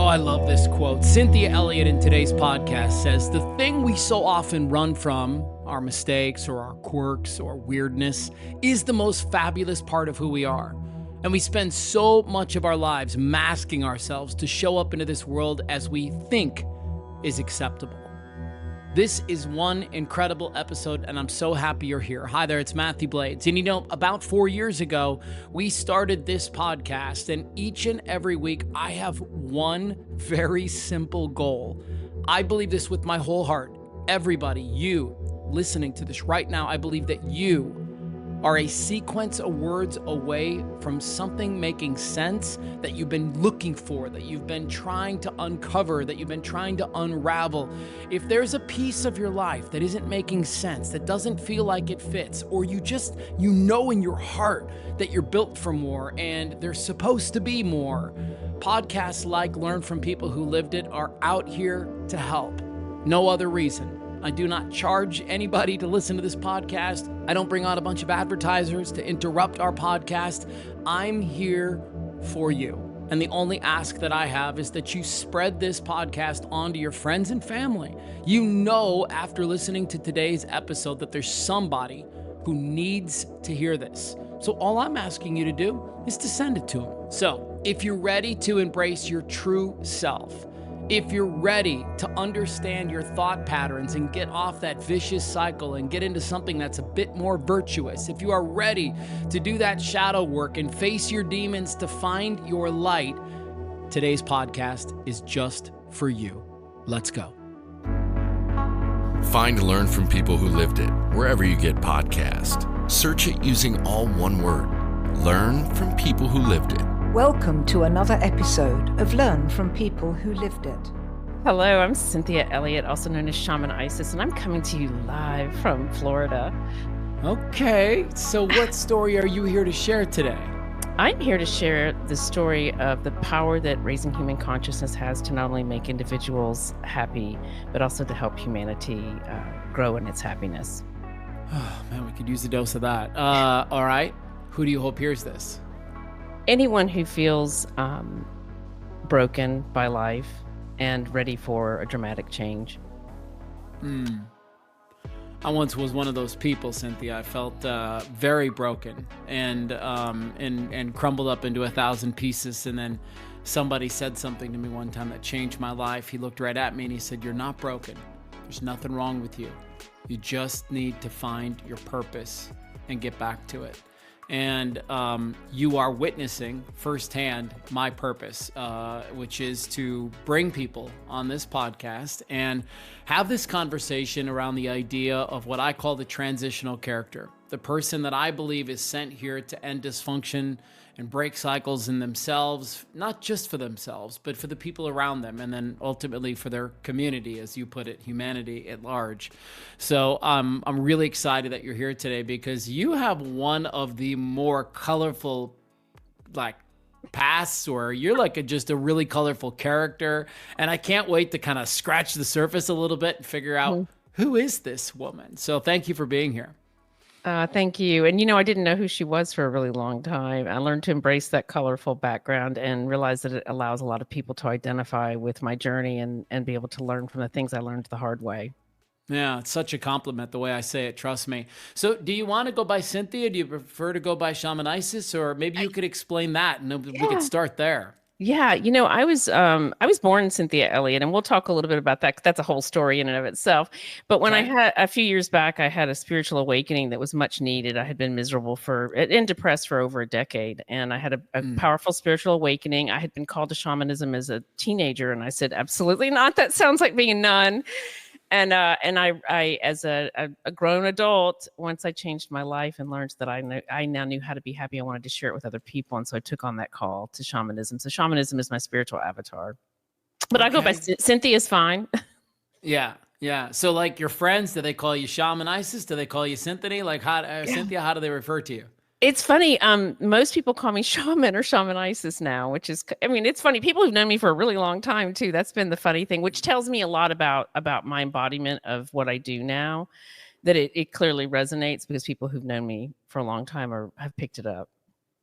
I love this quote. Cynthia Elliott in today's podcast says, the thing we so often run from, our mistakes or our quirks or weirdness, is the most fabulous part of who we are. And we spend so much of our lives masking ourselves to show up into this world as we think is acceptable. This is one incredible episode, and I'm so happy you're here. Hi there, it's Mathew Blades. And about 4 years ago, we started this podcast, and each and every week, I have one very simple goal. I believe this with my whole heart. Everybody, you listening to this right now, I believe that you are a sequence of words away from something making sense that you've been looking for, that you've been trying to uncover, that you've been trying to unravel. If there's a piece of your life that isn't making sense, that doesn't feel like it fits, or you know in your heart that you're built for more and there's supposed to be more, podcasts like Learn from People Who Lived It are out here to help. No other reason. I do not charge anybody to listen to this podcast. I don't bring on a bunch of advertisers to interrupt our podcast. I'm here for you. And the only ask that I have is that you spread this podcast onto your friends and family. You know, after listening to today's episode, that there's somebody who needs to hear this. So all I'm asking you to do is to send it to them. So if you're ready to embrace your true self, if you're ready to understand your thought patterns and get off that vicious cycle and get into something that's a bit more virtuous, if you are ready to do that shadow work and face your demons to find your light, today's podcast is just for you. Let's go. Find and learn from people who lived it wherever you get podcasts. Search it using all one word. Learn from people who lived it. Welcome to another episode of Learn from People Who Lived It. Hello, I'm Cynthia Elliott, also known as Shaman Isis, and I'm coming to you live from Florida. Okay, so what story are you here to share today? I'm here to share the story of the power that raising human consciousness has to not only make individuals happy, but also to help humanity grow in its happiness. Oh, man, we could use a dose of that. All right, who do you hope hears this? Anyone who feels broken by life and ready for a dramatic change. I once was one of those people, Cynthia. I felt very broken and crumbled up into 1,000 pieces. And then somebody said something to me one time that changed my life. He looked right at me and he said, "You're not broken. There's nothing wrong with you. You just need to find your purpose and get back to it." And you are witnessing firsthand my purpose, which is to bring people on this podcast and have this conversation around the idea of what I call the transitional character, the person that I believe is sent here to end dysfunction and break cycles in themselves, not just for themselves, but for the people around them, and then ultimately for their community, as you put it, humanity at large. So I'm really excited that you're here today because you have one of the more colorful, pasts, or you're just a really colorful character. And I can't wait to kind of scratch the surface a little bit and figure out who is this woman. So thank you for being here. Thank you. And, I didn't know who she was for a really long time. I learned to embrace that colorful background and realize that it allows a lot of people to identify with my journey and be able to learn from the things I learned the hard way. Yeah, it's such a compliment the way I say it. Trust me. So do you want to go by Cynthia? Do you prefer to go by Shaman Isis? Or maybe you could explain that and we could start there. Yeah, I was born Cynthia Elliott, and we'll talk a little bit about that. 'Cause that's a whole story in and of itself. But when I had a few years back, I had a spiritual awakening that was much needed. I had been miserable and depressed for over a decade, and I had a powerful spiritual awakening. I had been called to shamanism as a teenager, and I said, "Absolutely not. That sounds like being a nun." And I as a grown adult, once I changed my life and learned that I now knew how to be happy, I wanted to share it with other people. And so I took on that call to shamanism. So shamanism is my spiritual avatar. But I go by Cynthia's fine. Yeah. Yeah. So your friends, do they call you Shaman Isis? Do they call you Cynthia? Cynthia, how do they refer to you? It's funny. Most people call me Shaman or Shaman Isis now, which is, it's funny. People who've known me for a really long time too. That's been the funny thing, which tells me a lot about my embodiment of what I do now, that it clearly resonates because people who've known me for a long time have picked it up.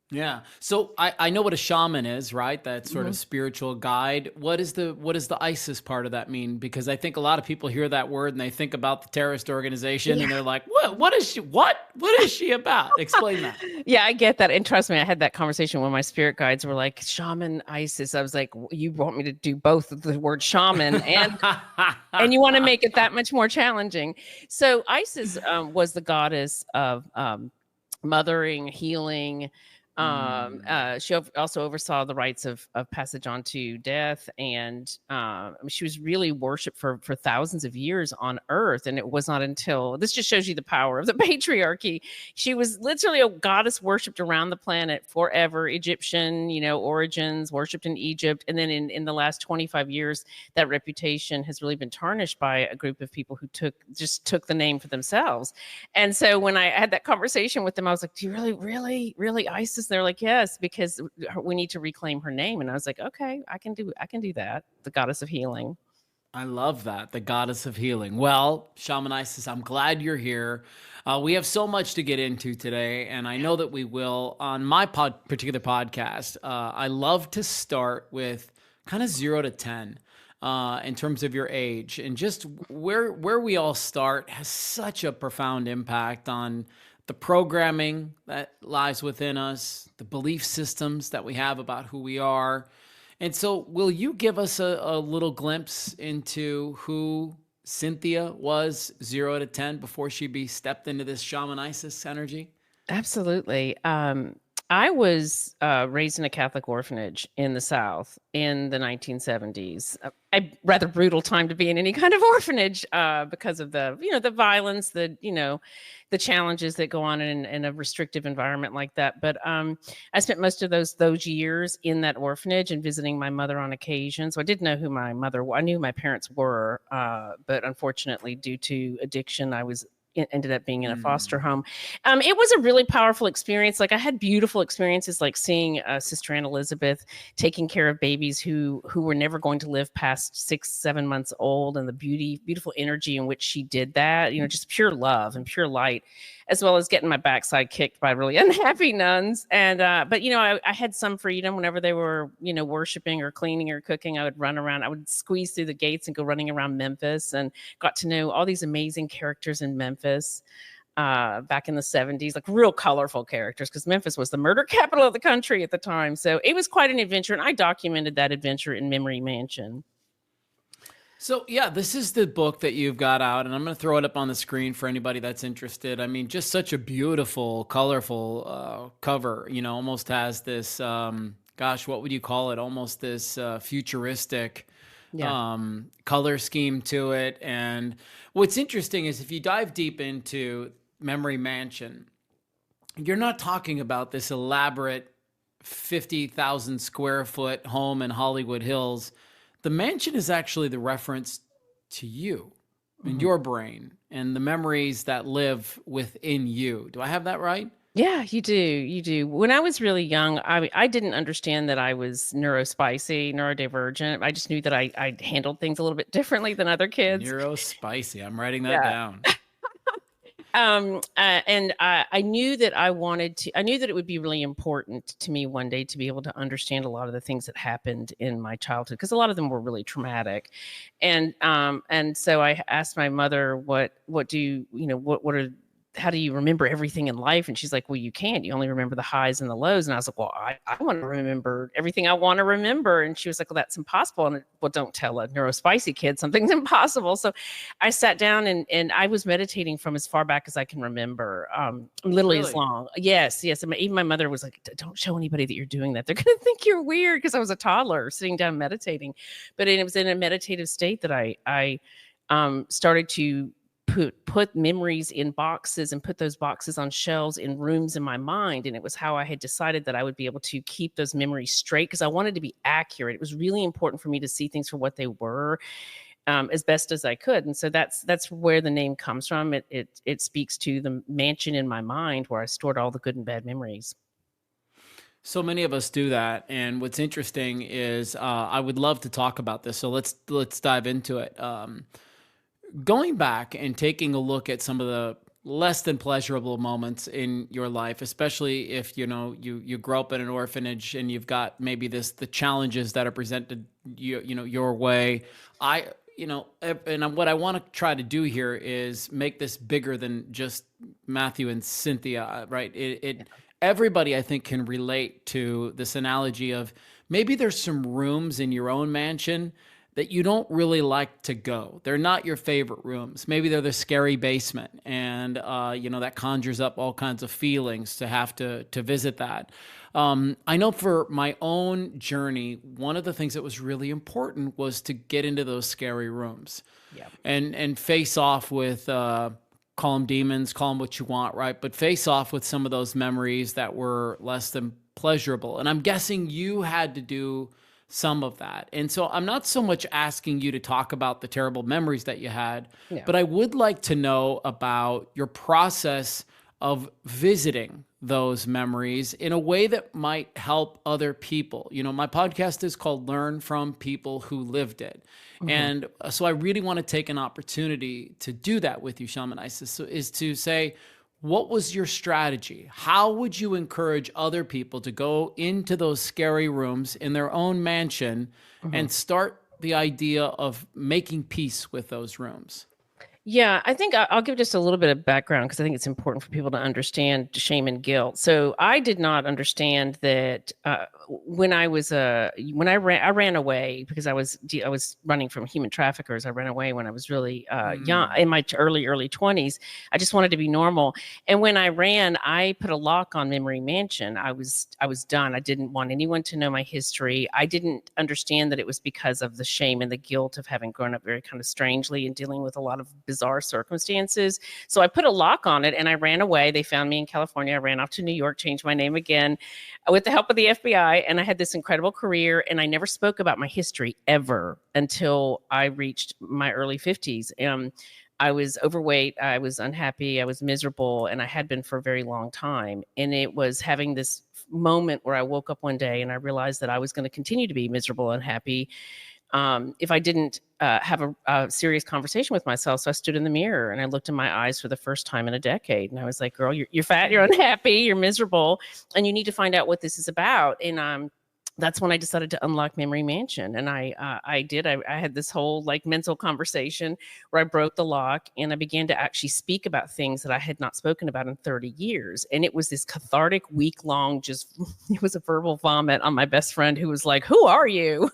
Yeah. So I know what a shaman is, right? That sort of Mhm. spiritual guide. What does the ISIS part of that mean? Because I think a lot of people hear that word and they think about the terrorist organization Yeah. and they're like, what is she about? Explain that. Yeah, I get that. And trust me, I had that conversation when my spirit guides were like, Shaman Isis. I was like, You want me to do both of the word shaman and you want to make it that much more challenging. So Isis was the goddess of mothering, healing. Mm. She also oversaw the rites of passage on to death, and she was really worshipped for thousands of years on Earth. And it was not until this just shows you the power of the patriarchy. She was literally a goddess worshipped around the planet forever. Egyptian, origins, worshipped in Egypt, and then in the last 25 years, that reputation has really been tarnished by a group of people who took the name for themselves. And so when I had that conversation with them, I was like, "Do you really, really, really ISIS?" They're like, "Yes, because we need to reclaim her name." And I was like, "Okay, I can do that." The goddess of healing. I love that. The goddess of healing. Well, Shaman Isis, I'm glad you're here. We have so much to get into today, and I know that we will on my particular podcast. I love to start with kind of 0 to 10 in terms of your age, and just where we all start has such a profound impact on the programming that lies within us, the belief systems that we have about who we are. And so, will you give us a little glimpse into who Cynthia was 0 to 10 before she be stepped into this shaman Isis energy? Absolutely. I was raised in a Catholic orphanage in the South in the 1970s. A rather brutal time to be in any kind of orphanage because of the violence, the challenges that go on in a restrictive environment like that. But I spent most of those years in that orphanage and visiting my mother on occasion. So I did know who my mother. I knew who my parents were, but unfortunately, due to addiction, ended up being in a foster Mm. home. It was a really powerful experience. Like I had beautiful experiences, like seeing Sister Aunt Elizabeth taking care of babies who were never going to live past 6, 7 months old, and the beautiful energy in which she did that. Just pure love and pure light, as well as getting my backside kicked by really unhappy nuns. And but I had some freedom whenever they were worshiping or cleaning or cooking. I would run around. I would squeeze through the gates and go running around Memphis, and got to know all these amazing characters in Memphis back in the 70s, like real colorful characters, because Memphis was the murder capital of the country at the time. So it was quite an adventure. And I documented that adventure in Memory Mansion. So, yeah, this is the book that you've got out, and I'm going to throw it up on the screen for anybody that's interested. I mean, just such a beautiful, colorful cover, almost has this, gosh, what would you call it? Almost this futuristic Yeah. color scheme to it. And what's interesting is if you dive deep into Memory Mansion, you're not talking about this elaborate 50,000 square foot home in Hollywood Hills. The mansion is actually the reference to you and Mhm. your brain and the memories that live within you. Do I have that right? Yeah, you do. You do. When I was really young, I didn't understand that I was neurospicy, neurodivergent. I just knew that I handled things a little bit differently than other kids. Neurospicy. I'm writing that Yeah. down. And I knew that I knew that it would be really important to me one day to be able to understand a lot of the things that happened in my childhood, because a lot of them were really traumatic. And so I asked my mother, what do what are how do you remember everything in life? And she's like, well, you can't. You only remember the highs and the lows. And I was like, well, I want to remember everything I want to remember. And she was like, well, that's impossible. And well, don't tell a neurospicy kid something's impossible. So I sat down and I was meditating from as far back as I can remember, literally as Really? long. Yes, yes. And even my mother was like, don't show anybody that you're doing that. They're going to think you're weird, because I was a toddler sitting down meditating. But it was in a meditative state that I started to put memories in boxes and put those boxes on shelves in rooms in my mind. And it was how I had decided that I would be able to keep those memories straight, because I wanted to be accurate. It was really important for me to see things for what they were, as best as I could. And so that's where the name comes from. It speaks to the mansion in my mind where I stored all the good and bad memories. So many of us do that, and what's interesting is I would love to talk about this. So let's dive into it. Going back and taking a look at some of the less than pleasurable moments in your life, especially if, you grow up in an orphanage and you've got maybe the challenges that are presented, your way. And what I want to try to do here is make this bigger than just Mathew and Cynthia, right? Everybody, I think, can relate to this analogy of maybe there's some rooms in your own mansion that you don't really like to go. They're not your favorite rooms. Maybe they're the scary basement, and that conjures up all kinds of feelings to have to visit that. I know for my own journey, one of the things that was really important was to get into those scary rooms, and face off with. Call them demons, call them what you want, right? But face off with some of those memories that were less than pleasurable. And I'm guessing you had to do some of that. And so I'm not so much asking you to talk about the terrible memories that you had, but I would like to know about your process of visiting those memories in a way that might help other people. My podcast is called Learn from People Who Lived It. Mm-hmm. And so I really want to take an opportunity to do that with you, Shaman Isis, so is to say, what was your strategy? How would you encourage other people to go into those scary rooms in their own mansion and start the idea of making peace with those rooms? Yeah, I think I'll give just a little bit of background because I think it's important for people to understand shame and guilt. So I did not understand that when I ran away because I was running from human traffickers. I ran away when I was really young, in my early 20s. I just wanted to be normal, and when I ran, I put a lock on Memory Mansion. I was done. I didn't want anyone to know my history. I didn't understand that it was because of the shame and the guilt of having grown up very kind of strangely and dealing with a lot of bizarre circumstances. So I put a lock on it and I ran away. They found me in California. I ran off to New York, changed my name again with the help of the FBI. And I had this incredible career, and I never spoke about my history ever until I reached my early 50s. I was overweight. I was unhappy. I was miserable, and I had been for a very long time. And it was having this moment where I woke up one day and I realized that I was going to continue to be miserable and unhappy if I didn't have a serious conversation with myself. So I stood in the mirror and I looked in my eyes for the first time in a decade. And I was like, girl, you're fat, you're unhappy, you're miserable, and you need to find out what this is about. And that's when I decided to unlock Memory Mansion. And I did. I had this whole mental conversation where I broke the lock and I began to actually speak about things that I had not spoken about in 30 years. And it was this cathartic week-long, it was a verbal vomit on my best friend who was like, who are you?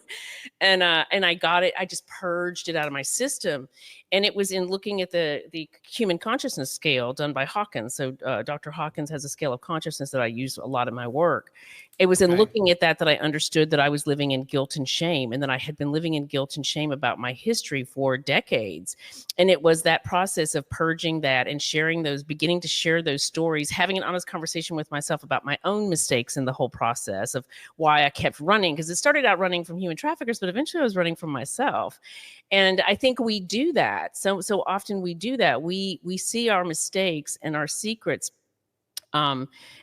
And I got it. I just purged it out of my system. And it was in looking at the human consciousness scale done by Hawkins. So Dr. Hawkins has a scale of consciousness that I use a lot in my work. It was in looking at that I understood that I was living in guilt and shame, and that I had been living in guilt and shame about my history for decades. And it was that process of purging that and sharing those, beginning to share those stories, having an honest conversation with myself about my own mistakes in the whole process of why I kept running. Because it started out running from human traffickers, but eventually I was running from myself. And I think we do that. So often we do that. We see our mistakes and our secrets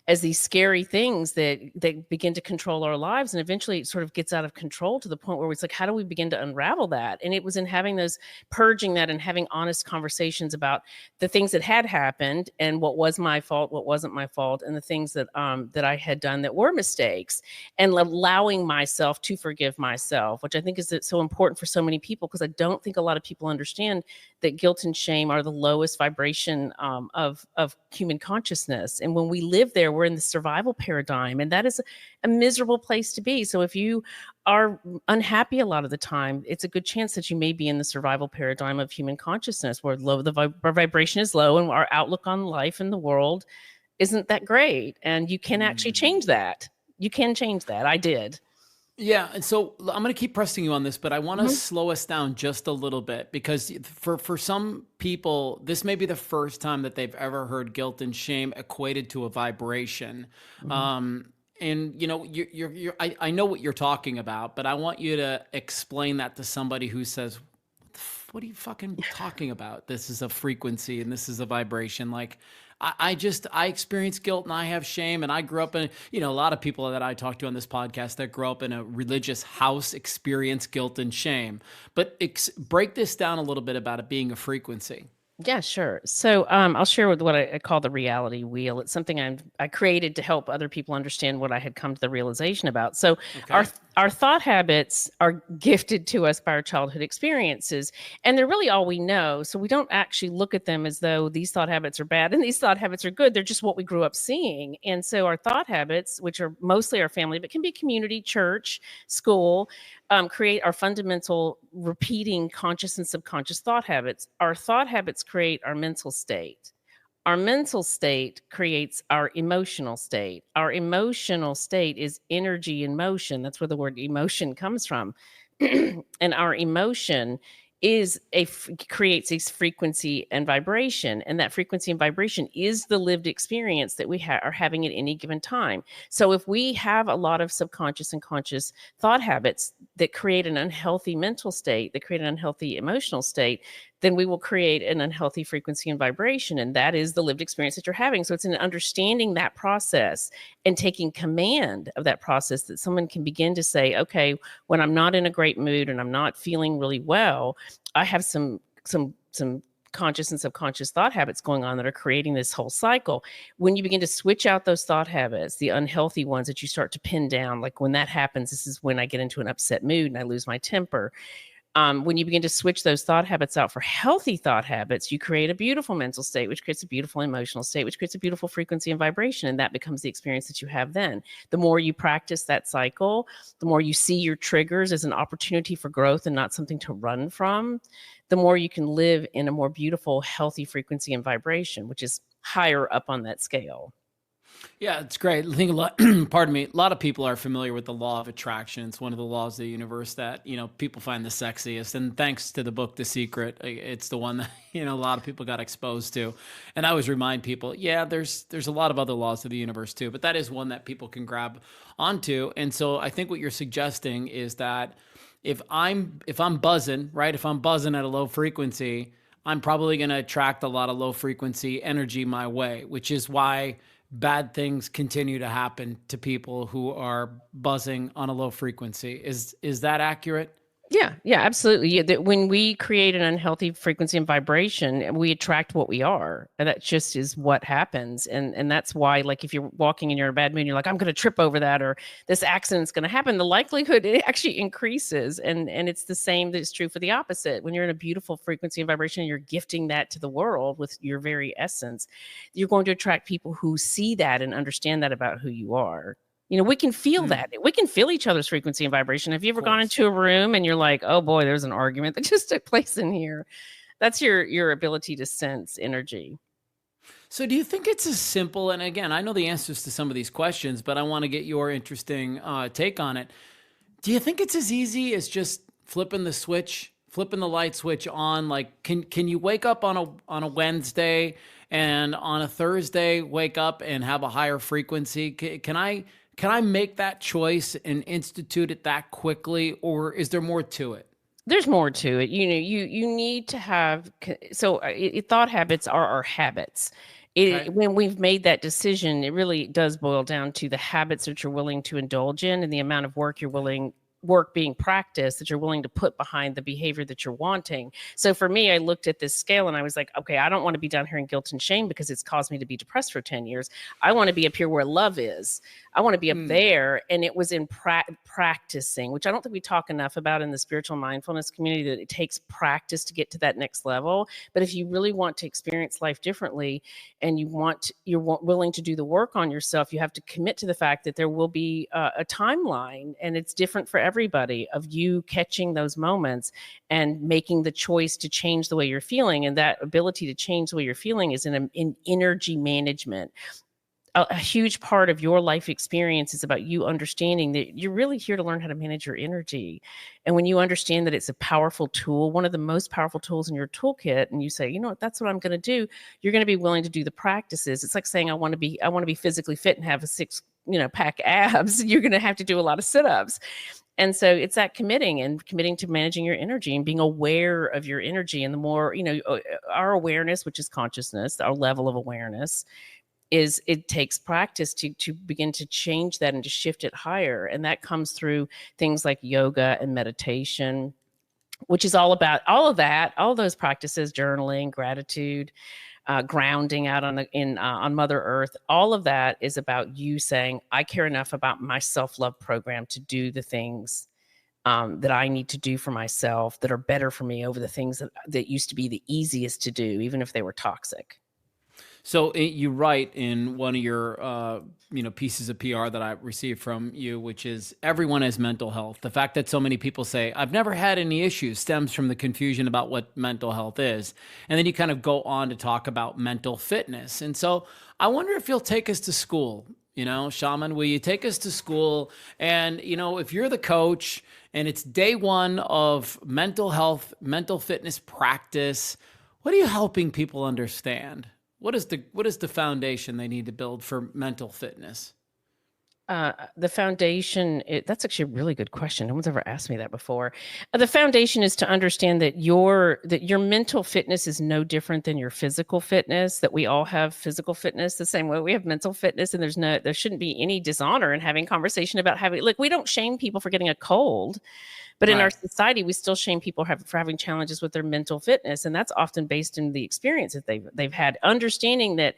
as these scary things that begin to control our lives. And eventually it sort of gets out of control to the point where it's like, how do we begin to unravel that? And it was in having those, purging that and having honest conversations about the things that had happened and what was my fault, what wasn't my fault, and the things that I had done that were mistakes, and allowing myself to forgive myself, which I think is so important for so many people, because I don't think a lot of people understand that guilt and shame are the lowest vibration of human consciousness. And when we live there, we're in the survival paradigm, and that is a miserable place to be. So if you are unhappy a lot of the time, it's a good chance that you may be in the survival paradigm of human consciousness, where our vibration is low and our outlook on life and the world isn't that great. And you can actually change that. You can change that. I did. Yeah, and so I'm going to keep pressing you on this, but I want to slow us down just a little bit, because for some people, this may be the first time that they've ever heard guilt and shame equated to a vibration. And I know what you're talking about, but I want you to explain that to somebody who says, "What are you fucking talking about? This is a frequency and this is a vibration." Like, I experience guilt and I have shame, and I grew up in, a lot of people that I talk to on this podcast that grow up in a religious house experience guilt and shame. But break this down a little bit about it being a frequency. Yeah, sure. So I'll share with what I call the reality wheel. It's something I created to help other people understand what I had come to the realization about. So our Okay. our thought habits are gifted to us by our childhood experiences, and they're really all we know. So we don't actually look at them as though these thought habits are bad and these thought habits are good. They're just what we grew up seeing. And so our thought habits, which are mostly our family, but can be community, church, school, create our fundamental repeating conscious and subconscious thought habits. Our thought habits create our mental state. Our mental state creates our emotional state. Our emotional state is energy in motion. That's where the word emotion comes from. And our emotion creates a frequency and vibration, and that frequency and vibration is the lived experience that we are having at any given time. So if we have a lot of subconscious and conscious thought habits that create an unhealthy mental state, that create an unhealthy emotional state, then we will create an unhealthy frequency and vibration. And that is the lived experience that you're having. So it's in understanding that process and taking command of that process that someone can begin to say, okay, when I'm not in a great mood and I'm not feeling really well, I have some conscious and subconscious thought habits going on that are creating this whole cycle. When you begin to switch out those thought habits, the unhealthy ones that you start to pin down, like when that happens, this is when I get into an upset mood and I lose my temper. When you begin to switch those thought habits out for healthy thought habits, you create a beautiful mental state, which creates a beautiful emotional state, which creates a beautiful frequency and vibration. And that becomes the experience that you have then. The more you practice that cycle, the more you see your triggers as an opportunity for growth and not something to run from, the more you can live in a more beautiful, healthy frequency and vibration, which is higher up on that scale. Yeah, it's great. I think a lot, pardon me, a lot of people are familiar with the law of attraction. It's one of the laws of the universe that, people find the sexiest. And thanks to the book, The Secret, it's the one that, a lot of people got exposed to. And I always remind people, yeah, there's a lot of other laws of the universe too, but that is one that people can grab onto. And so I think what you're suggesting is that if I'm buzzing, right? If I'm buzzing at a low frequency, I'm probably going to attract a lot of low frequency energy my way, which is why bad things continue to happen to people who are buzzing on a low frequency. Is that accurate? Yeah, absolutely. Yeah, that when we create an unhealthy frequency and vibration, we attract what we are, and that just is what happens. And that's why, like, if you're walking and you're in a bad mood, and you're like, I'm going to trip over that, or this accident's going to happen. The likelihood it actually increases, and it's the same that's true for the opposite. When you're in a beautiful frequency and vibration, and you're gifting that to the world with your very essence, you're going to attract people who see that and understand that about who you are. We can feel that. We can feel each other's frequency and vibration. Have you ever gone into a room and you're like, oh boy, there's an argument that just took place in here? That's your ability to sense energy. So do you think it's as simple, and again, I know the answers to some of these questions, but I want to get your interesting take on it. Do you think it's as easy as just flipping the light switch on? Like, can you wake up on a Wednesday and on a Thursday wake up and have a higher frequency? Can I make that choice and institute it that quickly, or is there more to it? There's more to it. You need to have, thought habits are our habits. Okay. When we've made that decision, it really does boil down to the habits that you're willing to indulge in and the amount of work being practiced that you're willing to put behind the behavior that you're wanting. So for me, I looked at this scale and I was like, okay, I don't want to be down here in guilt and shame because it's caused me to be depressed for 10 years. I want to be up here where love is. I want to be up there. And it was in practicing, which I don't think we talk enough about in the spiritual mindfulness community, that it takes practice to get to that next level. But if you really want to experience life differently and you're willing to do the work on yourself, you have to commit to the fact that there will be a timeline, and it's different for everybody, of you catching those moments and making the choice to change the way you're feeling. And that ability to change the way you're feeling is in energy management. A huge part of your life experience is about you understanding that you're really here to learn how to manage your energy. And when you understand that it's a powerful tool, one of the most powerful tools in your toolkit, and you say, you know what, that's what I'm going to do, you're going to be willing to do the practices. It's like saying, I want to be physically fit and have a pack abs. You're going to have to do a lot of sit-ups. And so it's that committing to managing your energy and being aware of your energy. And the more, our awareness, which is consciousness, our level of awareness, it takes practice to begin to change that and to shift it higher. And that comes through things like yoga and meditation, which is all about all of that, all those practices, journaling, gratitude, grounding out on Mother Earth. All of that is about you saying, I care enough about my self-love program to do the things that I need to do for myself that are better for me over the things that used to be the easiest to do, even if they were toxic. So you write in one of your pieces of PR that I received from you, which is everyone has mental health. The fact that so many people say I've never had any issues stems from the confusion about what mental health is. And then you kind of go on to talk about mental fitness. And so I wonder if you'll take us to school. Shaman, will you take us to school? And, if you're the coach and it's day one of mental health, mental fitness practice, what are you helping people understand? What is the foundation they need to build for mental fitness? The foundation, that's actually a really good question. No one's ever asked me that before. The foundation is to understand that your mental fitness is no different than your physical fitness, that we all have physical fitness the same way we have mental fitness. And there shouldn't be any dishonor in having conversation about we don't shame people for getting a cold. But in our society, we still shame people for having challenges with their mental fitness, and that's often based in the experience that they've had. Understanding that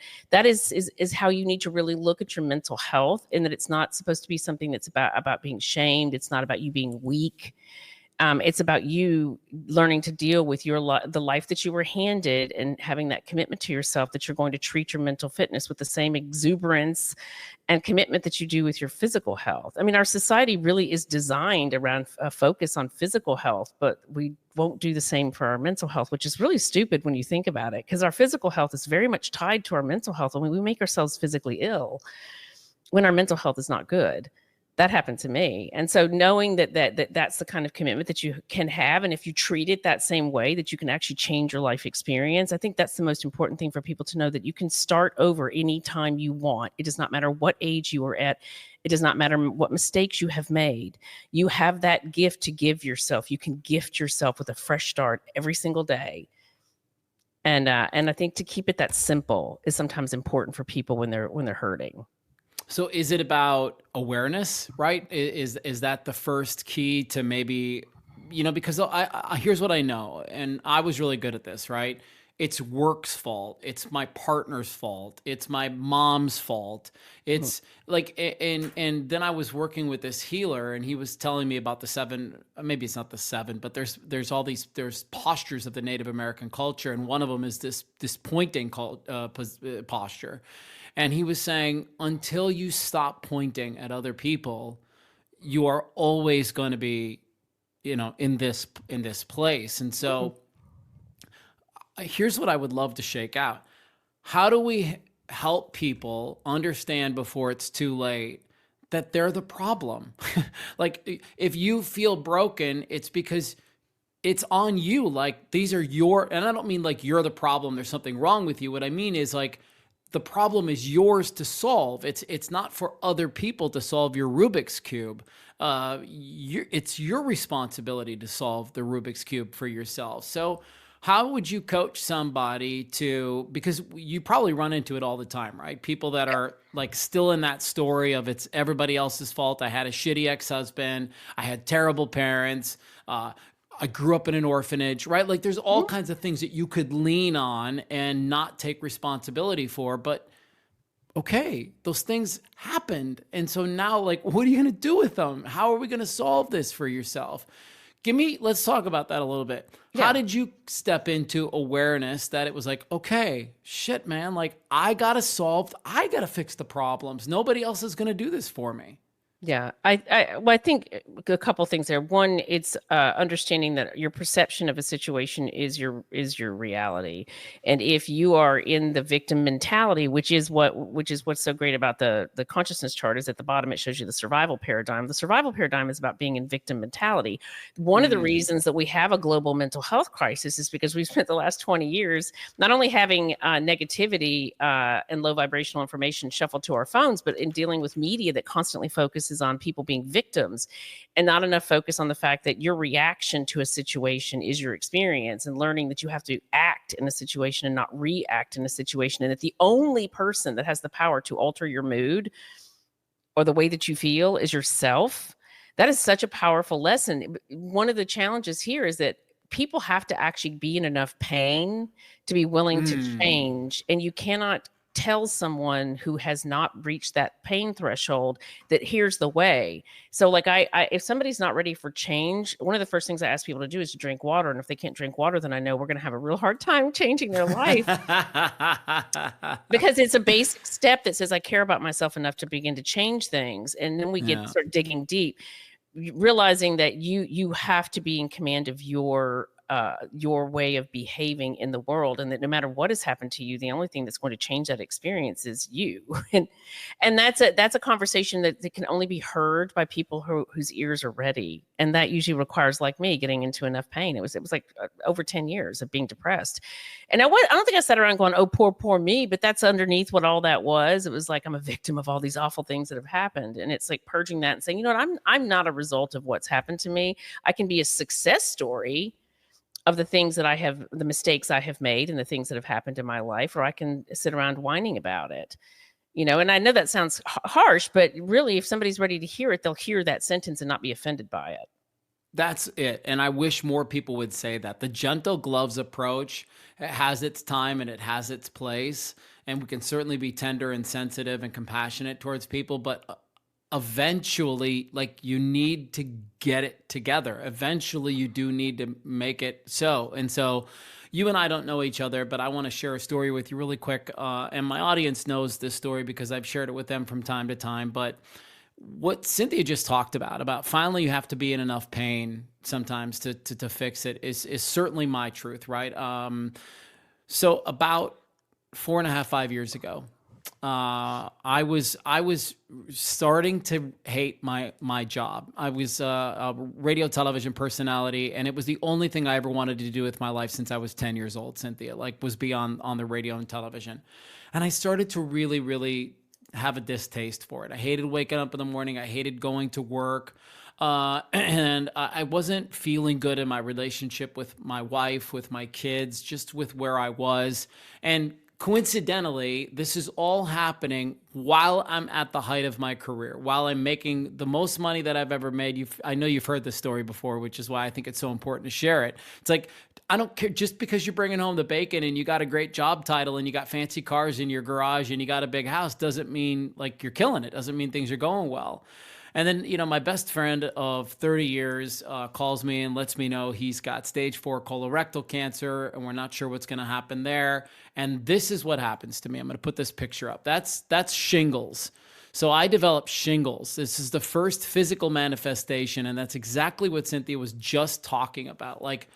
is how you need to really look at your mental health, and that it's not supposed to be something that's about being shamed. It's not about you being weak. It's about you learning to deal with the life that you were handed, and having that commitment to yourself that you're going to treat your mental fitness with the same exuberance and commitment that you do with your physical health. I mean, our society really is designed around a focus on physical health, but we won't do the same for our mental health, which is really stupid when you think about it, because our physical health is very much tied to our mental health. I mean, we make ourselves physically ill when our mental health is not good. That happened to me. And so knowing that's the kind of commitment that you can have, and if you treat it that same way, that you can actually change your life experience, I think that's the most important thing for people to know, that you can start over anytime you want. It does not matter what age you are at. It does not matter what mistakes you have made. You have that gift to give yourself. You can gift yourself with a fresh start every single day. And I think to keep it that simple is sometimes important for people when they're hurting. So is it about awareness, right? Is that the first key to maybe, because I here's what I know, and I was really good at this, right? It's work's fault. It's my partner's fault. It's my mom's fault. It's and then I was working with this healer, and he was telling me about the 7, maybe it's not the 7, but there's postures of the Native American culture. And one of them is this pointing posture. And he was saying, until you stop pointing at other people, you are always going to be, in this place. And so here's what I would love to shake out. How do we help people understand before it's too late that they're the problem? Like, if you feel broken, it's because it's on you. Like, these are and I don't mean like you're the problem, there's something wrong with you. What I mean is, like, the problem is yours to solve. It's not for other people to solve your Rubik's Cube. It's your responsibility to solve the Rubik's Cube for yourself. So how would you coach somebody because you probably run into it all the time, right? People that are like still in that story of it's everybody else's fault. I had a shitty ex-husband. I had terrible parents. I grew up in an orphanage, right? Like, there's all kinds of things that you could lean on and not take responsibility for. But okay, those things happened. And so now, like, what are you going to do with them? How are we going to solve this for yourself? Let's talk about that a little bit. Yeah. How did you step into awareness that it was like, okay, shit, man, like, I got to fix the problems. Nobody else is going to do this for me. Yeah, I think a couple things there. One, it's understanding that your perception of a situation is your reality, and if you are in the victim mentality, which is what's so great about the consciousness chart, is at the bottom it shows you the survival paradigm. The survival paradigm is about being in victim mentality. One of the reasons that we have a global mental health crisis is because we've spent the last 20 years not only having negativity and low vibrational information shuffled to our phones, but in dealing with media that constantly focuses on people being victims, and not enough focus on the fact that your reaction to a situation is your experience, and learning that you have to act in a situation and not react in a situation, and that the only person that has the power to alter your mood or the way that you feel is yourself. That is such a powerful lesson. One of the challenges here is that people have to actually be in enough pain to be willing to change. And you cannot tell someone who has not reached that pain threshold that here's the way. So like I if somebody's not ready for change, one of the first things I ask people to do is to drink water. And if they can't drink water, then I know we're going to have a real hard time changing their life. Because it's a basic step that says I care about myself enough to begin to change things. And then we start digging deep, realizing that you have to be in command of your way of behaving in the world, and that no matter what has happened to you, the only thing that's going to change that experience is you. And that's a conversation that can only be heard by people whose ears are ready, and that usually requires, like me, getting into enough pain. It was like over 10 years of being depressed, and I don't think I sat around going, "Oh, poor me," but that's underneath what all that was. It was like I'm a victim of all these awful things that have happened, and it's like purging that and saying, you know what, I'm not a result of what's happened to me. I can be a success story of the things that the mistakes I have made and the things that have happened in my life, or I can sit around whining about it, and I know that sounds harsh, but really if somebody's ready to hear it, they'll hear that sentence and not be offended by it. That's it. And I wish more people would say that. The gentle gloves approach has its time and it has its place. And we can certainly be tender and sensitive and compassionate towards people, but eventually, like, you need to get it together. Eventually you do need to make it so. And so you and I don't know each other, but I want to share a story with you really quick. And my audience knows this story because I've shared it with them from time to time. But what Cynthia just talked about finally you have to be in enough pain sometimes to fix it is certainly my truth, right? So about 4.5, 5 years ago, I was starting to hate my job. I was a radio television personality, and it was the only thing I ever wanted to do with my life since I was 10 years old, Cynthia, was be on the radio and television. And I started to really, really have a distaste for it. I hated waking up in the morning. I hated going to work. And I wasn't feeling good in my relationship with my wife, with my kids, just with where I was. And coincidentally, this is all happening while I'm at the height of my career, while I'm making the most money that I've ever made. I know you've heard this story before, which is why I think it's so important to share it. It's like, I don't care, just because you're bringing home the bacon and you got a great job title and you got fancy cars in your garage and you got a big house doesn't mean like you're killing it. Doesn't mean things are going well. And then, my best friend of 30 years calls me and lets me know he's got stage 4 colorectal cancer, and we're not sure what's going to happen there. And this is what happens to me. I'm going to put this picture up. That's shingles. So I developed shingles. This is the first physical manifestation, and that's exactly what Cynthia was just talking about. Like,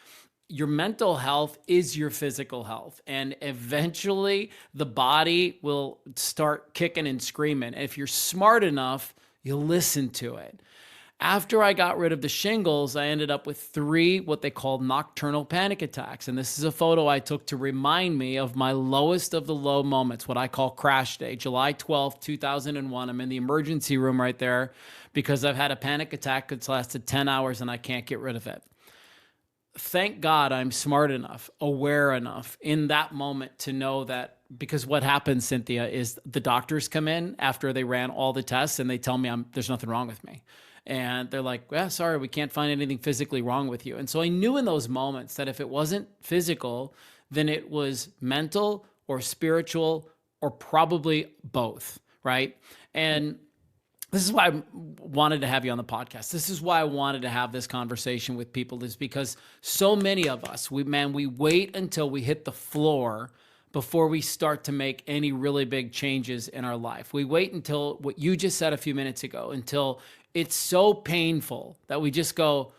your mental health is your physical health, and eventually the body will start kicking and screaming. If you're smart enough, you listen to it. After I got rid of the shingles, I ended up with 3 what they call nocturnal panic attacks. And this is a photo I took to remind me of my lowest of the low moments, what I call crash day, July 12th, 2001. I'm in the emergency room right there because I've had a panic attack that's lasted 10 hours and I can't get rid of it. Thank God I'm smart enough, aware enough in that moment to know that, because what happens, Cynthia, is the doctors come in after they ran all the tests and they tell me there's nothing wrong with me. And they're like, well, sorry, we can't find anything physically wrong with you. And so I knew in those moments that if it wasn't physical, then it was mental or spiritual or probably both, right? And this is why I wanted to have you on the podcast. This is why I wanted to have this conversation with people, is because so many of us, we wait until we hit the floor before we start to make any really big changes in our life. We wait until what you just said a few minutes ago, until it's so painful that we just go,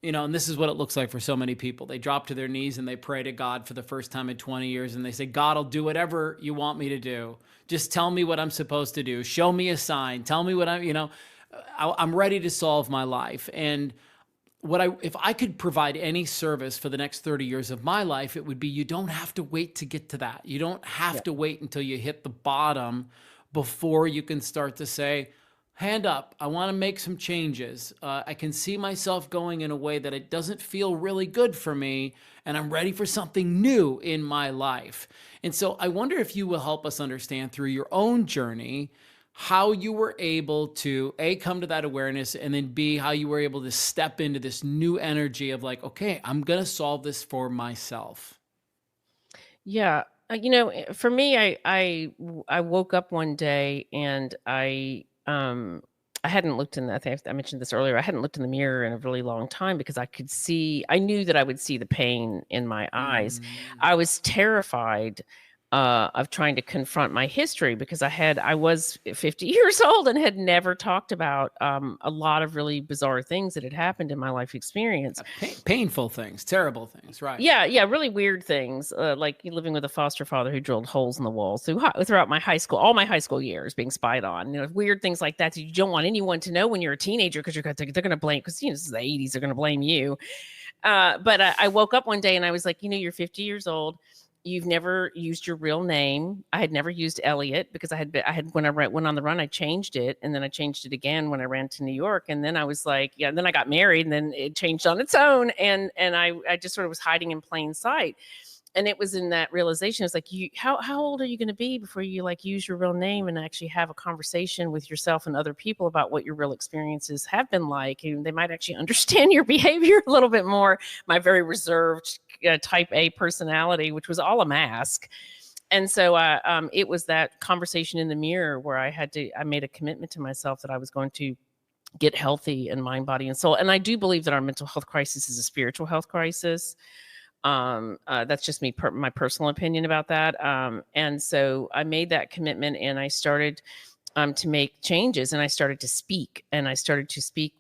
and this is what it looks like for so many people. They drop to their knees and they pray to God for the first time in 20 years. And they say, God, I'll do whatever you want me to do. Just tell me what I'm supposed to do. Show me a sign. Tell me what I'm ready to solve my life. And if I could provide any service for the next 30 years of my life, it would be, you don't have to wait to get to that. You don't have to wait until you hit the bottom before you can start to say, hand up, I want to make some changes. I can see myself going in a way that it doesn't feel really good for me, and I'm ready for something new in my life. And so I wonder if you will help us understand through your own journey how you were able to A, come to that awareness, and then B, how you were able to step into this new energy of like, okay, I'm going to solve this for myself. Yeah. For me, I woke up one day and I hadn't looked in the, I think I mentioned this earlier. I hadn't looked in the mirror in a really long time because I knew that I would see the pain in my eyes. I was terrified of trying to confront my history because I was 50 years old and had never talked about a lot of really bizarre things that had happened in my life experience. Painful things, terrible things, right? Yeah, really weird things, like living with a foster father who drilled holes in the walls throughout my high school, all my high school years, being spied on. Weird things like that you don't want anyone to know when you're a teenager because they're going to blame, because this is the 80s, they're going to blame you. But I woke up one day and I was like, you're 50 years old. You've never used your real name. I had never used Elliott because when I went on the run, I changed it. And then I changed it again when I ran to New York. And then I was like, and then I got married and then it changed on its own. And I just sort of was hiding in plain sight. And it was in that realization, it's like, how old are you going to be before you like use your real name and actually have a conversation with yourself and other people about what your real experiences have been like? And they might actually understand your behavior a little bit more. My very reserved type A personality, which was all a mask. And so it was that conversation in the mirror where I made a commitment to myself that I was going to get healthy in mind, body, and soul. And I do believe that our mental health crisis is a spiritual health crisis. That's just my personal opinion about that. And so I made that commitment and I started to make changes, and I started to speak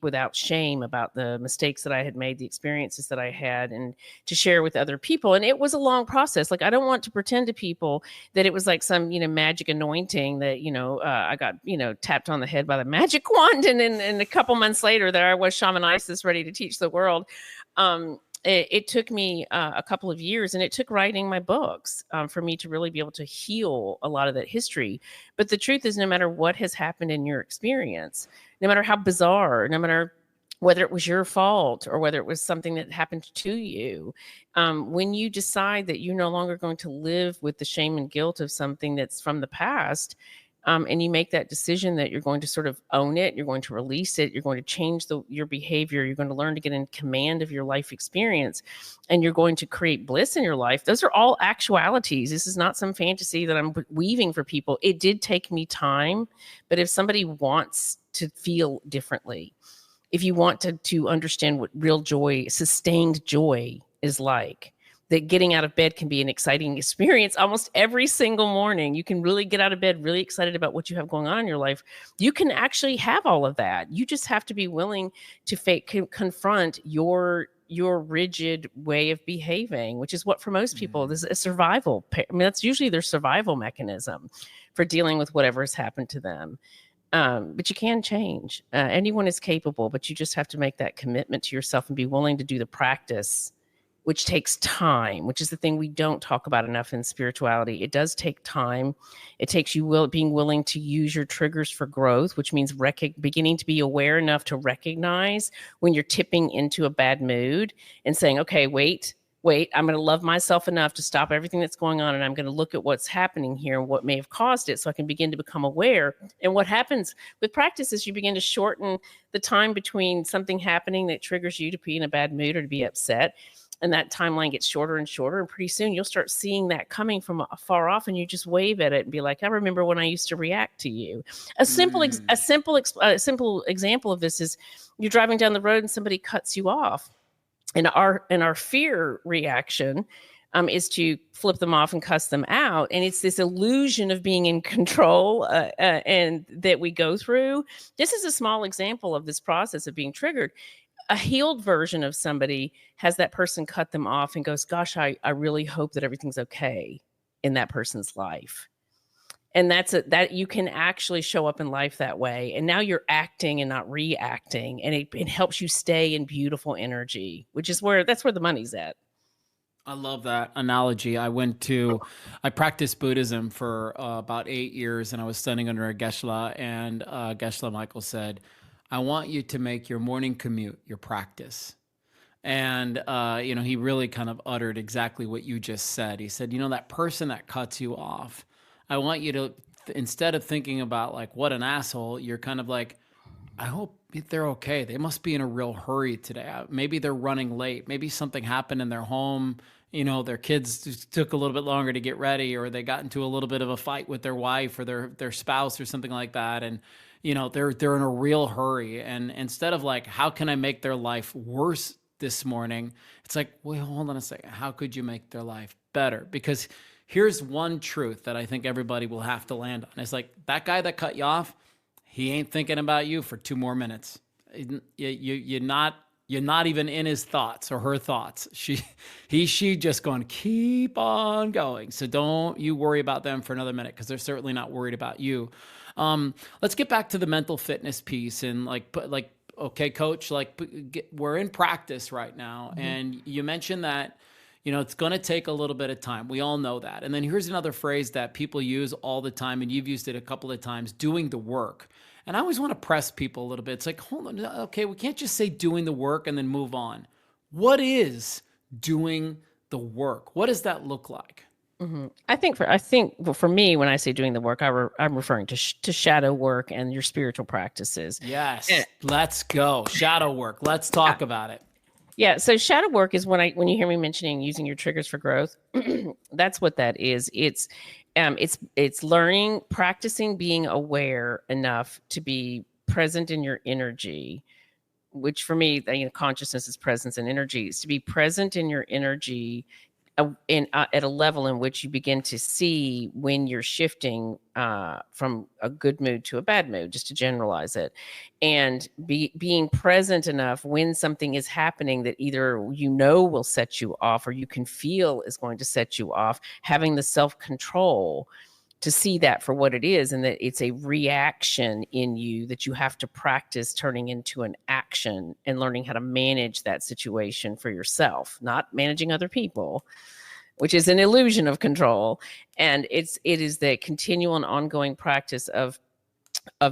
without shame about the mistakes that I had made, the experiences that I had, and to share with other people. And it was a long process. Like, I don't want to pretend to people that it was like some, magic anointing that, I got, tapped on the head by the magic wand. And then a couple months later there I was Shaman Isis, ready to teach the world. It took me a couple of years, and it took writing my books for me to really be able to heal a lot of that history. But the truth is, no matter what has happened in your experience, no matter how bizarre, no matter whether it was your fault or whether it was something that happened to you, when you decide that you're no longer going to live with the shame and guilt of something that's from the past, and you make that decision that you're going to sort of own it, you're going to release it, you're going to change your behavior, you're going to learn to get in command of your life experience, and you're going to create bliss in your life. Those are all actualities. This is not some fantasy that I'm weaving for people. It did take me time, but if somebody wants to feel differently, if you want to understand what real joy, sustained joy is like, that getting out of bed can be an exciting experience almost every single morning. You can really get out of bed really excited about what you have going on in your life. You can actually have all of that. You just have to be willing to confront your rigid way of behaving, which is what for most people is a survival. I mean, that's usually their survival mechanism for dealing with whatever has happened to them. But you can change. Anyone is capable, but you just have to make that commitment to yourself and be willing to do the practice, which takes time, which is the thing we don't talk about enough in spirituality. It does take time. It takes you being willing to use your triggers for growth, which means beginning to be aware enough to recognize when you're tipping into a bad mood and saying, okay, wait, I'm going to love myself enough to stop everything that's going on. And I'm going to look at what's happening here and what may have caused it so I can begin to become aware. And what happens with practice is you begin to shorten the time between something happening that triggers you to be in a bad mood or to be upset. And that timeline gets shorter and shorter. And pretty soon you'll start seeing that coming from afar off, and you just wave at it and be like, I remember when I used to react to you. A simple example of this is you're driving down the road and somebody cuts you off. And our fear reaction is to flip them off and cuss them out. And it's this illusion of being in control and that we go through. This is a small example of this process of being triggered. A healed version of somebody has that person cut them off and goes, gosh, I really hope that everything's okay in that person's life. And that you can actually show up in life that way. And now you're acting and not reacting. And it helps you stay in beautiful energy, that's where the money's at. I love that analogy. I practiced Buddhism for about 8 years, and I was studying under a Geshe-la, and Geshe-la Michael said, I want you to make your morning commute your practice. And, he really kind of uttered exactly what you just said. He said, that person that cuts you off, I want you to instead of thinking about like, what an asshole, you're kind of like, I hope they're okay. They must be in a real hurry today. Maybe they're running late. Maybe something happened in their home. Their kids just took a little bit longer to get ready, or they got into a little bit of a fight with their wife or their spouse or something like that. And, they're in a real hurry. And instead of like, how can I make their life worse this morning? It's like, wait, hold on a second. How could you make their life better? Because here's one truth that I think everybody will have to land on. It's like, that guy that cut you off, he ain't thinking about you for 2 more minutes. You're not even in his thoughts or her thoughts. She just going, keep on going. So don't you worry about them for another minute, because they're certainly not worried about you. Let's get back to the mental fitness piece and okay, coach, we're in practice right now. Mm-hmm. And you mentioned that, it's going to take a little bit of time. We all know that. And then here's another phrase that people use all the time, and you've used it a couple of times, doing the work. And I always want to press people a little bit. It's like, hold on, okay, we can't just say doing the work and then move on. What is doing the work? What does that look like? Mm-hmm. I think for me, when I say doing the work, I'm referring to shadow work and your spiritual practices. Yes, let's go. Shadow work. Let's talk about it. Yeah. So shadow work is when you hear me mentioning using your triggers for growth, that's what that is. It's learning, practicing being aware enough to be present in your energy, which for me, consciousness is presence and energy. Is to be present in your energy at a level in which you begin to see when you're shifting from a good mood to a bad mood, just to generalize it, and being present enough when something is happening that either will set you off or you can feel is going to set you off, having the self-control to see that for what it is, and that it's a reaction in you that you have to practice turning into an action and learning how to manage that situation for yourself, not managing other people, which is an illusion of control. And it is the continual and ongoing practice of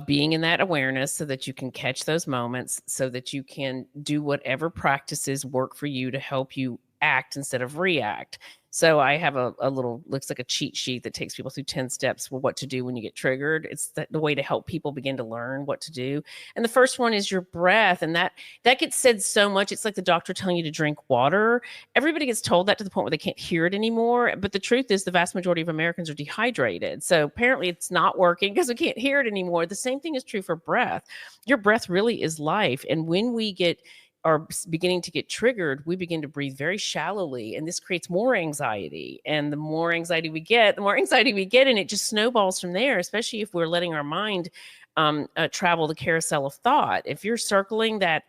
being in that awareness so that you can catch those moments, so that you can do whatever practices work for you to help you act instead of react. So I have a little, looks like a cheat sheet that takes people through 10 steps for what to do when you get triggered. It's the way to help people begin to learn what to do. And the first one is your breath. And that gets said so much. It's like the doctor telling you to drink water. Everybody gets told that to the point where they can't hear it anymore. But the truth is the vast majority of Americans are dehydrated. So apparently it's not working because we can't hear it anymore. The same thing is true for breath. Your breath really is life. And when we are beginning to get triggered, we begin to breathe very shallowly, and this creates more anxiety. And the more anxiety we get, and it just snowballs from there, especially if we're letting our mind travel the carousel of thought. If you're circling that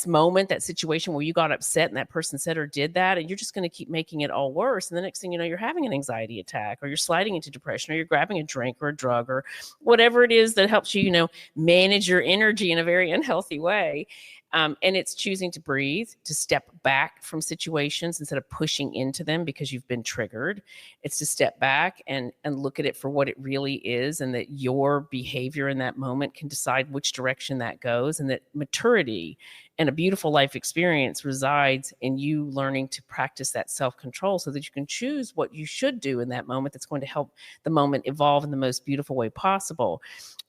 moment, that situation where you got upset and that person said or did that, and you're just going to keep making it all worse. And the next thing you know, you're having an anxiety attack, or you're sliding into depression, or you're grabbing a drink or a drug or whatever it is that helps you, manage your energy in a very unhealthy way. And it's choosing to breathe, to step back from situations instead of pushing into them because you've been triggered. It's to step back and look at it for what it really is, and that your behavior in that moment can decide which direction that goes, and that maturity and a beautiful life experience resides in you learning to practice that self-control so that you can choose what you should do in that moment that's going to help the moment evolve in the most beautiful way possible.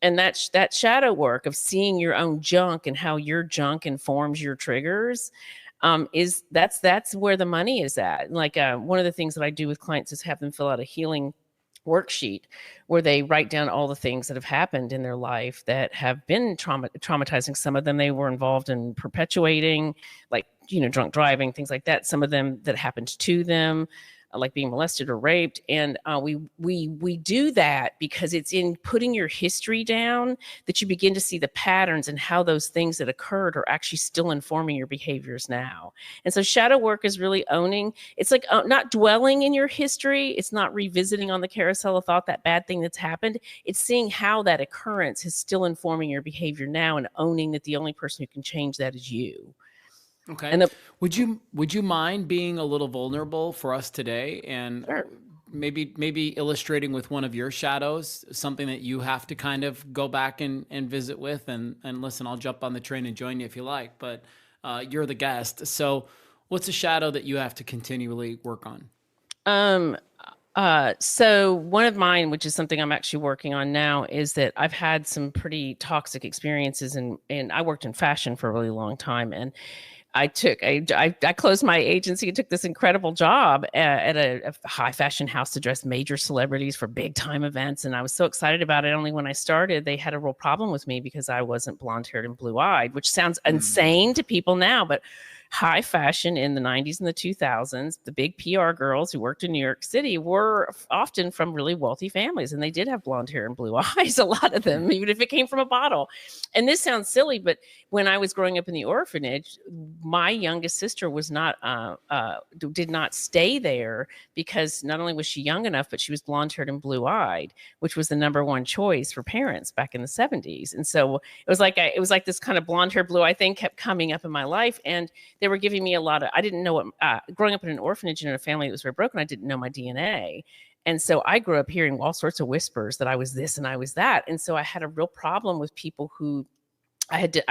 And that shadow work of seeing your own junk and how your junk informs your triggers that's where the money is at. Like one of the things that I do with clients is have them fill out a healing worksheet where they write down all the things that have happened in their life that have been traumatizing. Some of them they were involved in perpetuating, like, drunk driving, things like that. Some of them that happened to them, like being molested or raped. And we do that because it's in putting your history down that you begin to see the patterns and how those things that occurred are actually still informing your behaviors now. And so shadow work is really owning. It's like not dwelling in your history. It's not revisiting on the carousel of thought that bad thing that's happened. It's seeing how that occurrence is still informing your behavior now, and owning that the only person who can change that is you. Okay. And would you mind being a little vulnerable for us today, and sure, maybe illustrating with one of your shadows, something that you have to kind of go back and visit with, and listen, I'll jump on the train and join you if you like, but you're the guest. So what's a shadow that you have to continually work on? So one of mine, which is something I'm actually working on now, is that I've had some pretty toxic experiences, and I worked in fashion for a really long time, and I closed my agency and took this incredible job at a high fashion house to dress major celebrities for big time events. And I was so excited about it. Only when I started, they had a real problem with me because I wasn't blonde haired and blue eyed, which sounds insane to people now, but high fashion in the 90s and the 2000s, the big PR girls who worked in New York City were often from really wealthy families, and they did have blonde hair and blue eyes, a lot of them, even if it came from a bottle. And this sounds silly, but when I was growing up in the orphanage, my youngest sister was not did not stay there because not only was she young enough, but she was blonde haired and blue eyed, which was the number one choice for parents back in the 70s. And so it was like this kind of blonde hair, blue eye thing kept coming up in my life, and they were giving me a lot of, I didn't know what, growing up in an orphanage and in a family that was very broken, I didn't know my DNA. And so I grew up hearing all sorts of whispers that I was this and I was that. And so I had a real problem with people who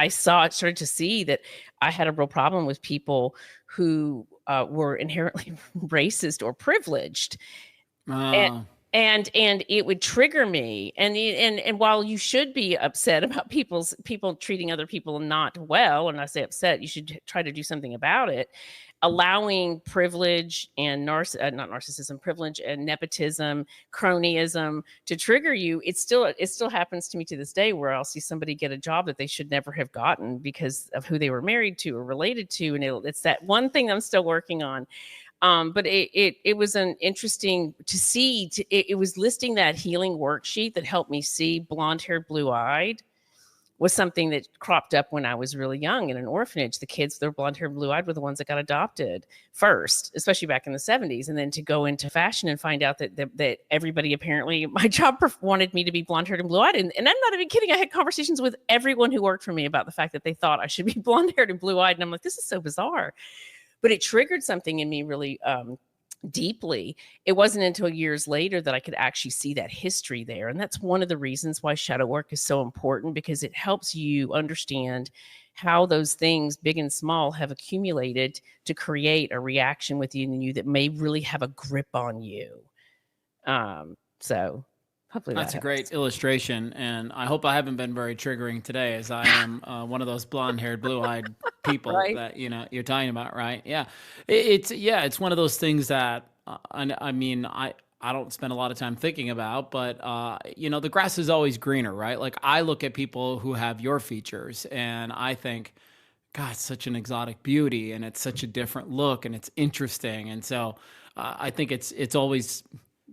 started to see that I had a real problem with people who were inherently racist or privileged. And it would trigger me. And while you should be upset about people treating other people not well, and I say upset, you should try to do something about it. Allowing privilege and privilege and nepotism, cronyism to trigger you, it still happens to me to this day, where I'll see somebody get a job that they should never have gotten because of who they were married to or related to, and it's that one thing I'm still working on. But it was an interesting to see. It was listing that healing worksheet that helped me see blonde-haired, blue-eyed was something that cropped up when I was really young in an orphanage. The kids, they're blonde-haired, blue-eyed, were the ones that got adopted first, especially back in the 70s. And then to go into fashion and find out that everybody, apparently, my job wanted me to be blonde-haired and blue-eyed. And I'm not even kidding. I had conversations with everyone who worked for me about the fact that they thought I should be blonde-haired and blue-eyed. And I'm like, this is so bizarre. But it triggered something in me really deeply. It wasn't until years later that I could actually see that history there. And that's one of the reasons why shadow work is so important, because it helps you understand how those things, big and small, have accumulated to create a reaction within you that may really have a grip on you. So hopefully that's a great illustration. And I hope I haven't been very triggering today, as I am one of those blonde-haired, blue-eyed people right? That you're talking about, right? Yeah, it's one of those things that I mean I don't spend a lot of time thinking about, but the grass is always greener, right? Like, I look at people who have your features and I think, God, it's such an exotic beauty, and it's such a different look, and it's interesting, and so I think it's always.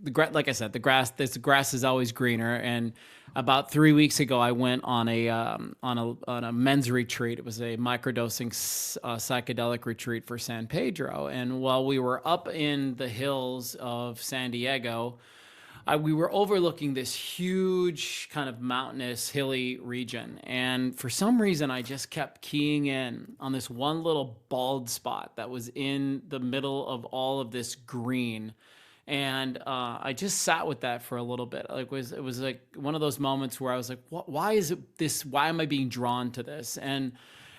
Like I said, the grass is always greener. And about 3 weeks ago, I went on a men's retreat. It was a microdosing psychedelic retreat for San Pedro. And while we were up in the hills of San Diego, we were overlooking this huge kind of mountainous, hilly region. And for some reason, I just kept keying in on this one little bald spot that was in the middle of all of this green. And I just sat with that for a little bit. It was like one of those moments where I was like, why is it this? Why am I being drawn to this? And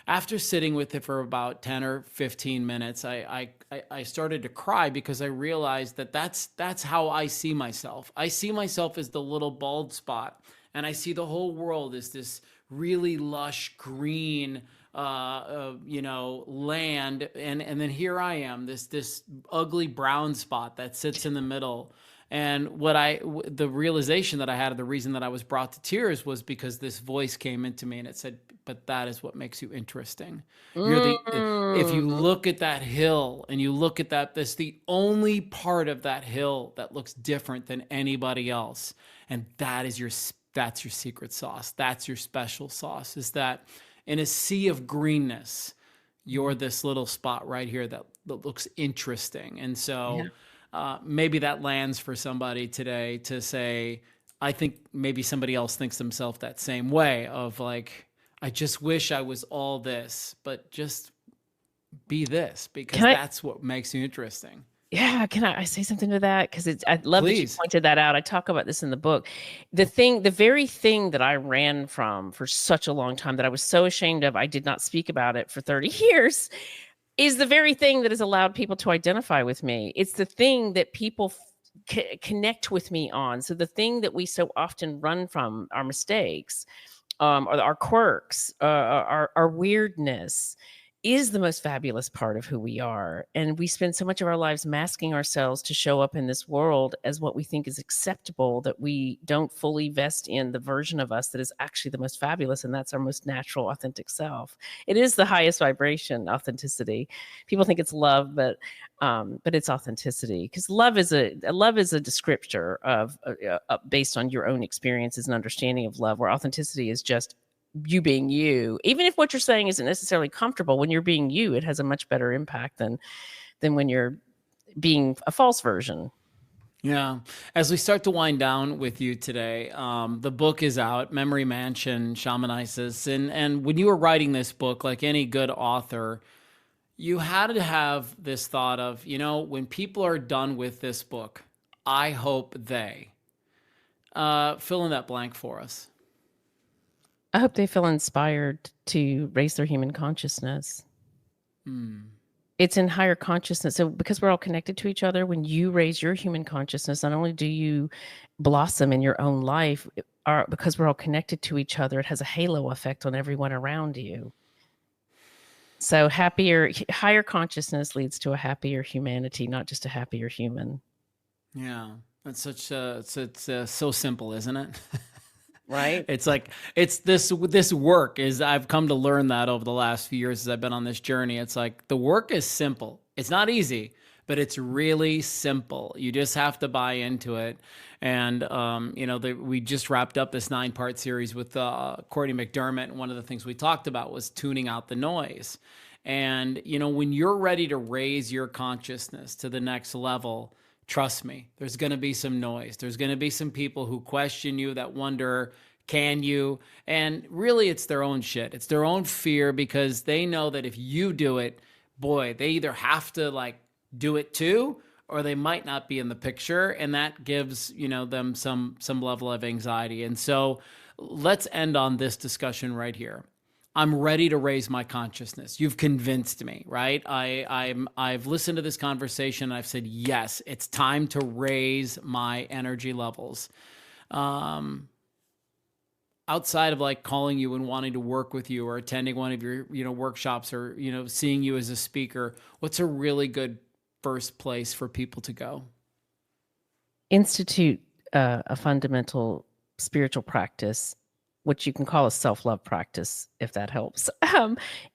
after sitting with it for about 10 or 15 minutes, I started to cry, because I realized that's how I see myself. I see myself as the little bald spot, and I see the whole world as this really lush green land, and then here I am, this ugly brown spot that sits in the middle. And the realization that I had, the reason that I was brought to tears, was because this voice came into me and it said, but that is what makes you interesting. If you look at that hill and you look at that's the only part of that hill that looks different than anybody else. And that's your secret sauce. That's your special sauce, is that in a sea of greenness, you're this little spot right here that looks interesting. And so maybe that lands for somebody today to say, I think maybe somebody else thinks themselves that same way, of like, I just wish I was all this, but just be this, because that's what makes you interesting. Yeah, can I say something to that? Because I love that you pointed that out. I talk about this in the book. The very thing that I ran from for such a long time, that I was so ashamed of, I did not speak about it for 30 years, is the very thing that has allowed people to identify with me. It's the thing that people connect with me on. So the thing that we so often run from, our mistakes, or our quirks, our weirdness, is the most fabulous part of who we are. And we spend so much of our lives masking ourselves to show up in this world as what we think is acceptable, that we don't fully vest in the version of us that is actually the most fabulous. And that's our most natural, authentic self. It is the highest vibration, authenticity. People think it's love, but it's authenticity, because love is a descriptor of based on your own experiences and understanding of love, where authenticity is just you being you. Even if what you're saying isn't necessarily comfortable, when you're being you, it has a much better impact than when you're being a false version. Yeah. As we start to wind down with you today, the book is out, Memory Mansion, Shaman Isis. And when you were writing this book, like any good author, you had to have this thought of, when people are done with this book, I hope they fill in that blank for us. I hope they feel inspired to raise their human consciousness. It's in higher consciousness. So because we're all connected to each other, when you raise your human consciousness, not only do you blossom in your own life, because we're all connected to each other, it has a halo effect on everyone around you. So higher consciousness leads to a happier humanity, not just a happier human. Yeah. That's it's so simple, isn't it? Right. It's like, it's this work is, I've come to learn that over the last few years as I've been on this journey. It's like the work is simple. It's not easy, but it's really simple. You just have to buy into it. And, we just wrapped up this 9-part series with Courtney McDermott. And one of the things we talked about was tuning out the noise. And, when you're ready to raise your consciousness to the next level, trust me, there's going to be some noise. There's going to be some people who question you, that wonder, can you? And really, it's their own shit. It's their own fear, because they know that if you do it, boy, they either have to do it too, or they might not be in the picture. And that gives, them some level of anxiety. And so let's end on this discussion right here. I'm ready to raise my consciousness. You've convinced me, right? I've listened to this conversation. And I've said, yes, it's time to raise my energy levels. Outside of calling you and wanting to work with you, or attending one of your, workshops, or, seeing you as a speaker, what's a really good first place for people to go? Institute a fundamental spiritual practice, which you can call a self-love practice, if that helps,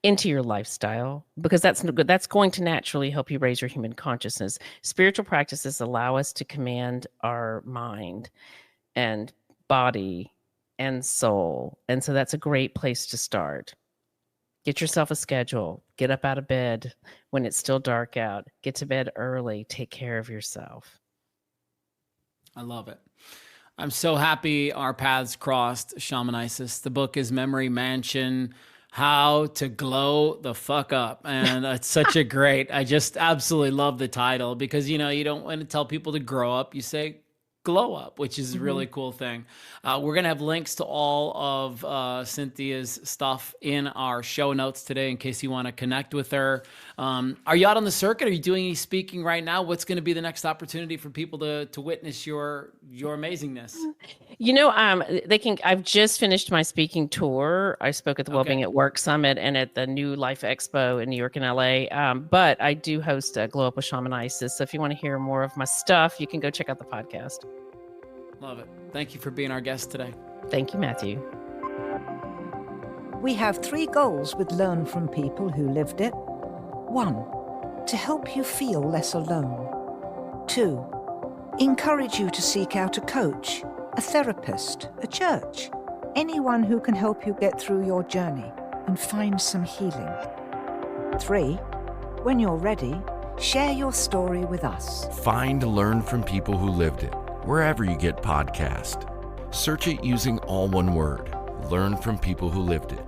into your lifestyle, because that's going to naturally help you raise your human consciousness. Spiritual practices allow us to command our mind and body and soul. And so that's a great place to start. Get yourself a schedule. Get up out of bed when it's still dark out. Get to bed early. Take care of yourself. I love it. I'm so happy our paths crossed, Shaman Isis. The book is Memory Mansion, How to Glow the Fuck Up. And it's such a great, I just absolutely love the title, because, you don't want to tell people to grow up. You say glow up, which is a really cool thing. We're going to have links to all of Cynthia's stuff in our show notes today, in case you want to connect with her. Are you out on the circuit? Are you doing any speaking right now? What's going to be the next opportunity for people to witness your amazingness? I've just finished my speaking tour. I spoke at the Wellbeing at Work Summit and at the New Life Expo in New York and LA. But I do host a Glow Up with Shaman Isis. So if you want to hear more of my stuff, you can go check out the podcast. Love it. Thank you for being our guest today. Thank you, Matthew. We have 3 goals with Learn from People Who Lived It. 1, to help you feel less alone. 2, encourage you to seek out a coach, a therapist, a church, anyone who can help you get through your journey and find some healing. 3, when you're ready, share your story with us. Find Learn from People Who Lived It wherever you get podcasts. Search it using all one word. Learn from People Who Lived It.